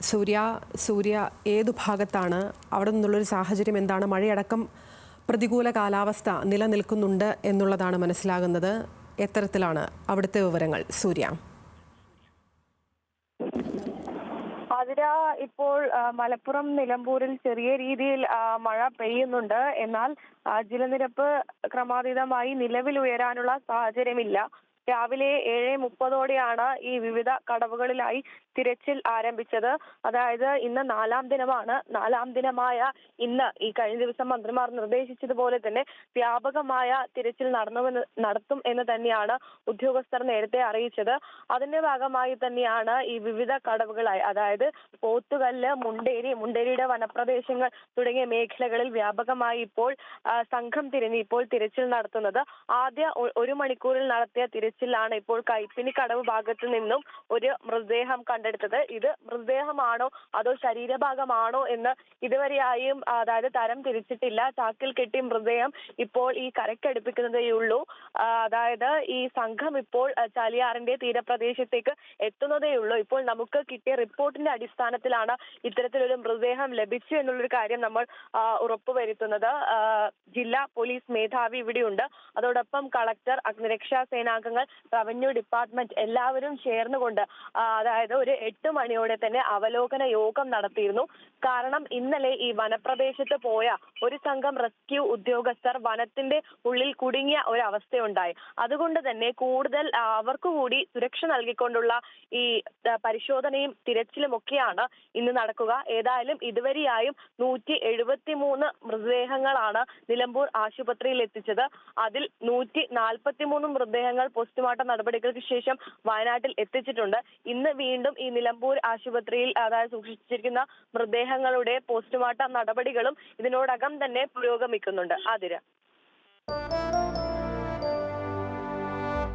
സൂര്യ സൂര്യ ഏതു ഭാഗത്താണ്? അവിടെ നിന്നുള്ളൊരു സാഹചര്യം എന്താണ്? മഴയടക്കം പ്രതികൂല കാലാവസ്ഥ നിലനിൽക്കുന്നുണ്ട് എന്നുള്ളതാണ് മനസ്സിലാകുന്നത്. എത്തരത്തിലാണ് അവിടുത്തെ വിവരങ്ങൾ സൂര്യ? ആതിര, ഇപ്പോൾ മലപ്പുറം നിലമ്പൂരിൽ ചെറിയ രീതിയിൽ മഴ പെയ്യുന്നുണ്ട്. എന്നാൽ ജലനിരപ്പ് ക്രമാതീതമായി നിലവിൽ ഉയരാനുള്ള സാഹചര്യമില്ല. രാവിലെ 7:30ഓടെയാണ് ഈ വിവിധ കടവുകളിലായി തിരച്ചിൽ ആരംഭിച്ചത്. അതായത് ഇന്ന് 4-ാം ദിനമാണ്. 4-ാം ദിനമായ ഇന്ന് ഈ കഴിഞ്ഞ ദിവസം മന്ത്രിമാർ നിർദ്ദേശിച്ചതുപോലെ തന്നെ വ്യാപകമായ തിരച്ചിൽ നടത്തും എന്ന് തന്നെയാണ് ഉദ്യോഗസ്ഥർ നേരത്തെ അറിയിച്ചത്. അതിന്റെ ഭാഗമായി തന്നെയാണ് ഈ വിവിധ കടവുകളായി, അതായത് പോത്തുകല്ല്, മുണ്ടേരിയുടെ വനപ്രദേശങ്ങൾ തുടങ്ങിയ മേഖലകളിൽ വ്യാപകമായി ഇപ്പോൾ സംഘം തിരിഞ്ഞ് ഇപ്പോൾ തിരച്ചിൽ നടത്തുന്നത്. ആദ്യ 1 മണിക്കൂറിൽ നടത്തിയ തിരച്ചിലാണ് ഇപ്പോൾ കൈപ്പിനി കടവ് ഭാഗത്തു നിന്നും ഒരു മൃതദേഹം കണ്ടെടുത്തത്. ഇത് മൃതദേഹമാണോ അതോ ശരീരഭാഗമാണോ എന്ന് ഇതുവരെയായും അതായത് തരം തിരിച്ചിട്ടില്ല. ചാക്കിൽ കെട്ടിയ മൃതദേഹം ഇപ്പോൾ ഈ കരയ്ക്കടുപ്പിക്കുന്നതേയുള്ളൂ. അതായത് ഈ സംഘം ഇപ്പോൾ ചാലിയാറിന്റെ തീരപ്രദേശത്തേക്ക് എത്തുന്നതേയുള്ളൂ. ഇപ്പോൾ നമുക്ക് കിട്ടിയ റിപ്പോർട്ടിന്റെ അടിസ്ഥാനത്തിലാണ് ഇത്തരത്തിലൊരു മൃതദേഹം ലഭിച്ചു എന്നുള്ളൊരു കാര്യം നമ്മൾ ഉറപ്പുവരുത്തുന്നത്. ജില്ലാ പോലീസ് മേധാവി ഇവിടെയുണ്ട്. അതോടൊപ്പം കളക്ടർ, അഗ്നിരക്ഷാ സേനാംഗങ്ങൾ, റവന്യൂ ഡിപ്പാർട്ട്മെന്റ് എല്ലാവരും ചേർന്നുകൊണ്ട് അതായത് ഒരു 8 മണിയോടെ തന്നെ അവലോകന യോഗം നടത്തിയിരുന്നു. കാരണം ഇന്നലെ ഈ വനപ്രദേശത്ത് പോയ ഒരു സംഘം റെസ്ക്യൂ ഉദ്യോഗസ്ഥർ വനത്തിന്റെ ഉള്ളിൽ കുടുങ്ങിയ ഒരു അവസ്ഥയുണ്ടായി. അതുകൊണ്ട് തന്നെ കൂടുതൽ അവർക്ക് കൂടി സുരക്ഷ നൽകിക്കൊണ്ടുള്ള ഈ പരിശോധനയും തിരച്ചിലും ഒക്കെയാണ് ഇന്ന് നടക്കുക. ഏതായാലും ഇതുവരെയായും 173 മൃതദേഹങ്ങളാണ് നിലമ്പൂർ ആശുപത്രിയിൽ എത്തിച്ചത്. അതിൽ 143 മൃതദേഹങ്ങൾ പോസ്റ്റ്മോർട്ടം നടപടികൾക്ക് ശേഷം വയനാട്ടിൽ എത്തിച്ചിട്ടുണ്ട്. ഇന്ന് വീണ്ടും ഈ നിലമ്പൂർ ആശുപത്രിയിൽ അതായത് സൂക്ഷിച്ചിരിക്കുന്ന മൃതദേഹങ്ങളുടെ പോസ്റ്റ്മോർട്ടം നടപടികളും ഇതിനോടകം തന്നെ പുരോഗമിക്കുന്നുണ്ട്. ആതിര.